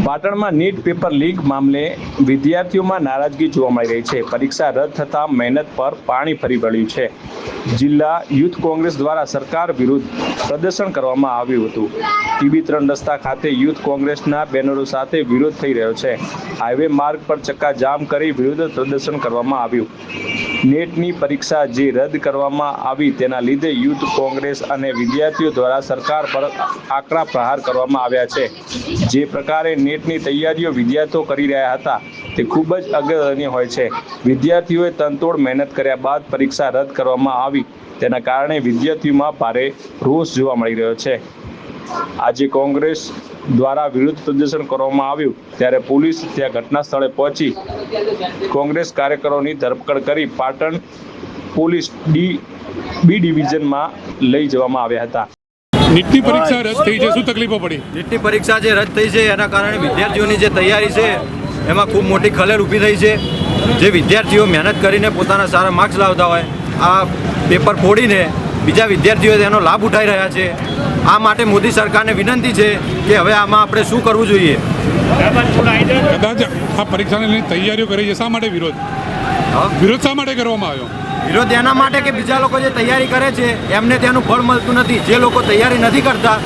પાટણમાં NEET paper leak મામલે વિદ્યાર્થીઓમાં નારાજગી જોવા મળી રહી છે। પરીક્ષા રદ થતાં મહેનત પર પાણી ફરી વળ્યું છે। જિલ્લા યુથ કોંગ્રેસ દ્વારા સરકાર વિરુદ્ધ પ્રદર્શન કરવામાં આવ્યું હતું। ટીબી 3 રસ્તા ખાતે યુથ કોંગ્રેસના બેનરો સાથે વિરોધ થઈ રહ્યો છે। હાઈવે માર્ગ પર ચક્કાજામ કરી વિરોધ પ્રદર્શન કરવામાં આવ્યું। નેટની પરીક્ષા જે રદ કરવામાં આવી તેના લીધે યુથ કોંગ્રેસ અને વિદ્યાર્થીઓ દ્વારા સરકાર પર આકરા પ્રહાર કરવામાં આવ્યા છે। જે પ્રકારે નેટની તૈયારીઓ વિદ્યાર્થીઓ કરી રહ્યા હતા તે ખૂબ જ અગત્યની હોય છે। વિદ્યાર્થીઓએ તનતોડ મહેનત કર્યા બાદ પરીક્ષા રદ કરવામાં આવી તેના કારણે વિદ્યાર્થીઓમાં ભારે રોષ જોવા મળી રહ્યો છે। આજે કોંગ્રેસ દ્વારા વિરોધ પ્રદર્શન કરવામાં આવ્યું ત્યારે પોલીસ ત્યાં ઘટના સ્થળે પહોંચી કોંગ્રેસ કાર્યકરોની ધરપકડ કરી પાટણ પોલીસ બી ડિવિઝનમાં લઈ જવામાં આવ્યા હતા। નીટની પરીક્ષા રદ થઈ છે, શું તકલીફો પડી? નીટની પરીક્ષા જે રદ થઈ છે એના કારણે વિદ્યાર્થીઓની જે તૈયારી છે એમાં ખૂબ મોટી ખલેલ ઊભી થઈ છે। જે વિદ્યાર્થીઓ મહેનત કરીને પોતાના સારા માર્ક્સ લાવતા હોય આ પેપર ફોડીને બીજા વિદ્યાર્થીઓ તેનો લાભ ઉઠાવી રહ્યા છે। આ માટે મોદી સરકારને વિનંતી છે કે હવે આમાં આપણે શું કરવું જોઈએ। કદાચ આ પરીક્ષાની લઈને તૈયારીઓ કરી છે, શા માટે વિરોધ શા માટે કરવામાં આવ્યો? વિરોધ એના માટે કે બીજા લોકો જે તૈયારી કરે છે એમને તેનું ફળ મળતું નથી। જે લોકો તૈયારી નથી કરતા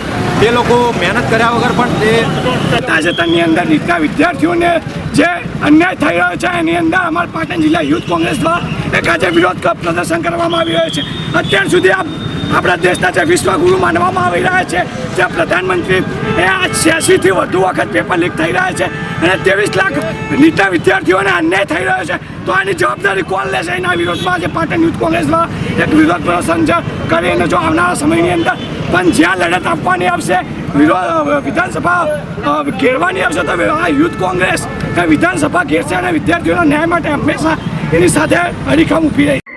તે લોકો મહેનત કર્યા વગર પણ તે તાજેતરની અંદર નીટના વિદ્યાર્થીઓને જે અન્યાય થઈ રહ્યો છે એની અંદર અમારા પાટણ જિલ્લા યુથ કોંગ્રેસ દ્વારા એક આજે વિરોધ પ્રદર્શન કરવામાં આવી રહ્યો છે। અત્યાર સુધી આપણા દેશના જે વિશ્વગુરુ માનવામાં આવી રહ્યા છે જે પ્રધાનમંત્રી એ આ 86થી વધુ વખત પેપર લીક થઈ રહ્યા છે અને 23 લાખ નીટના વિદ્યાર્થીઓને અન્યાય થઈ રહ્યો છે। તો આની જવાબદારી કોણ લેશે? એના વિરોધમાં આજે પાટણ યુથ કોંગ્રેસ દ્વારા એક વિરોધ પ્રદર્શન કરીને જો આવનારા સમયની અંદર પણ જ્યાં લડત આપવાની આવશે વિધાનસભા ઘેરવાની આવશે તો આ યુથ કોંગ્રેસ વિધાનસભા ઘેરશે અને વિદ્યાર્થીઓના ન્યાય માટે હંમેશા એની સાથે અડીખમ ઊભી રહી।